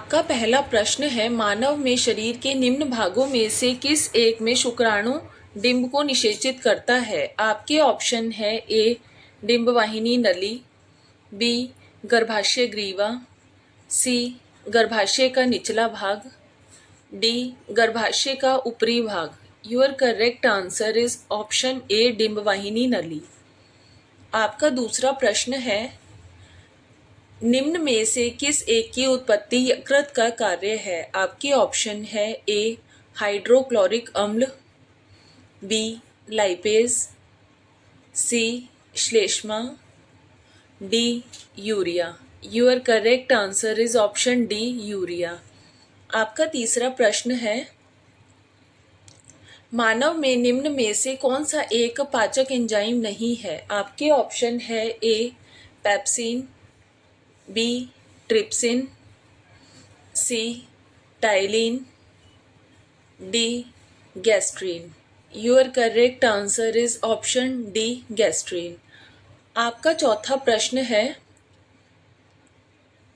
आपका पहला प्रश्न है, मानव में शरीर के निम्न भागों में से किस एक में शुक्राणु डिंब को निषेचित करता है। आपके ऑप्शन है ए डिंबवाहिनी नली, बी गर्भाशय ग्रीवा, सी गर्भाशय का निचला भाग, डी गर्भाशय का ऊपरी भाग। Your correct answer is option A डिंबवाहिनी नली। आपका दूसरा प्रश्न है, निम्न में से किस एक की उत्पत्ति यकृत का कार्य है। आपके ऑप्शन है ए हाइड्रोक्लोरिक अम्ल, बी लाइपेज, सी श्लेष्मा, D urea. Your correct answer is option D urea. आपका तीसरा प्रश्न है, मानव में निम्न में से कौन सा एक पाचक एंजाइम नहीं है। आपके ऑप्शन है A pepsin, B trypsin, C ptyalin, D gastrin. Your correct answer is option D gastrin. आपका चौथा प्रश्न है,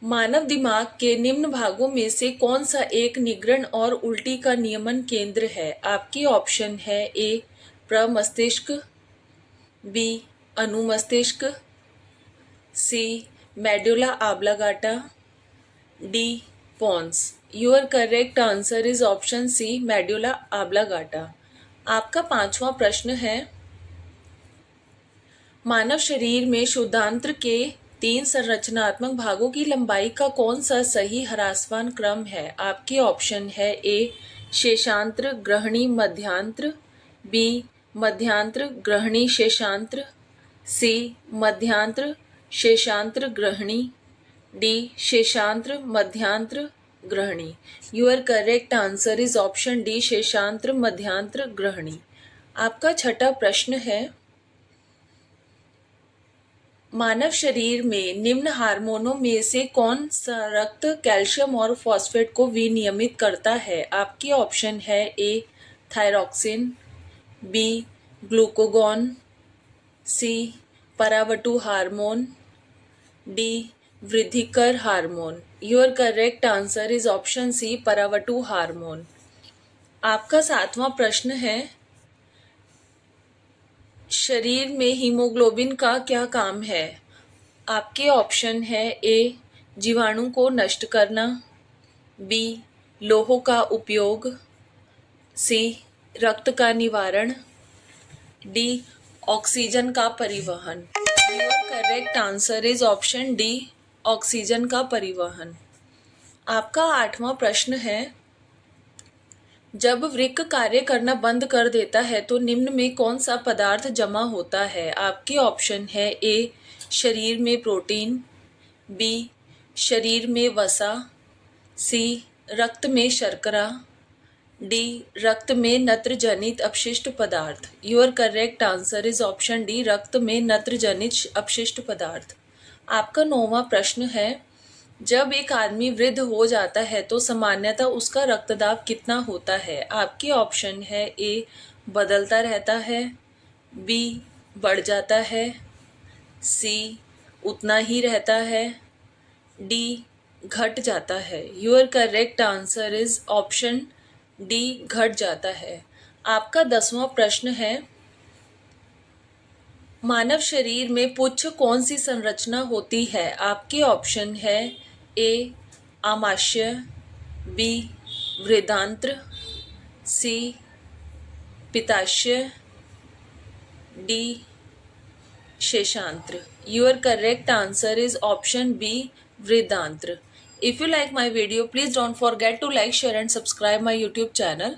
मानव दिमाग के निम्न भागों में से कौन सा एक निगरण और उल्टी का नियमन केंद्र है। आपके ऑप्शन है ए प्रमस्तिष्क, बी अनुमस्तिष्क, C medulla oblongata, D pons. Your correct answer is option C medulla oblongata. आपका पांचवा प्रश्न है, मानव शरीर में शुद्धांत्र के 3 संरचनात्मक भागों की लंबाई का कौन सा सही ह्रासमान क्रम है। आपके ऑप्शन है ए शेषांत्र ग्रहणी मध्यांत्र, बी मध्यांत्र ग्रहणी शेषांत्र, सी मध्यांत्र शेषांत्र ग्रहणी, डी शेषांत्र मध्यांत्र ग्रहणी। Your correct answer is option D शेषांत्र मध्यांत्र ग्रहणी। आपका छठा प्रश्न है, मानव शरीर में निम्न हार्मोनों में से कौन सा रक्त कैल्शियम और फॉस्फेट को विनियमित करता है। आपके ऑप्शन है A thyroxine, B glucagon, C परावटु हार्मोन, डी वृद्धिकर hormone. Your correct answer is option C परावटु हार्मोन। आपका सातवां प्रश्न है, शरीर में हीमोग्लोबिन का क्या काम है। आपके ऑप्शन है ए जीवाणु को नष्ट करना, बी लोहों का उपयोग, सी रक्त का निवारण, डी ऑक्सीजन का परिवहन। Your correct answer is option D oxygen का परिवहन। आपका आठवां प्रश्न है, जब वृक्क कार्य करना बंद कर देता है तो निम्न में कौन सा पदार्थ जमा होता है। आपके ऑप्शन है ए शरीर में प्रोटीन, बी शरीर में वसा, सी रक्त में शर्करा, डी रक्त में नत्र जनित अपशिष्ट पदार्थ। Your correct answer is option D रक्त में नत्र जनित अपशिष्ट पदार्थ। आपका 9वां प्रश्न है, जब एक आदमी वृद्ध हो जाता है तो सामान्यतः उसका रक्तदाब कितना होता है। आपके ऑप्शन है ए बदलता रहता है, बी बढ़ जाता है, सी उतना ही रहता है, डी घट जाता है। Your correct answer is option D घट जाता है। आपका 10वां प्रश्न है, मानव शरीर में पुच्छ कौन सी संरचना होती है। आपके ऑप्शन है ए आमाशय, बी वृदांत्र, सी पित्ताशय, डी शेषांत्र। Your correct answer is option B वृदांत्र। If you like my video, please don't forget to like, share and subscribe my YouTube channel.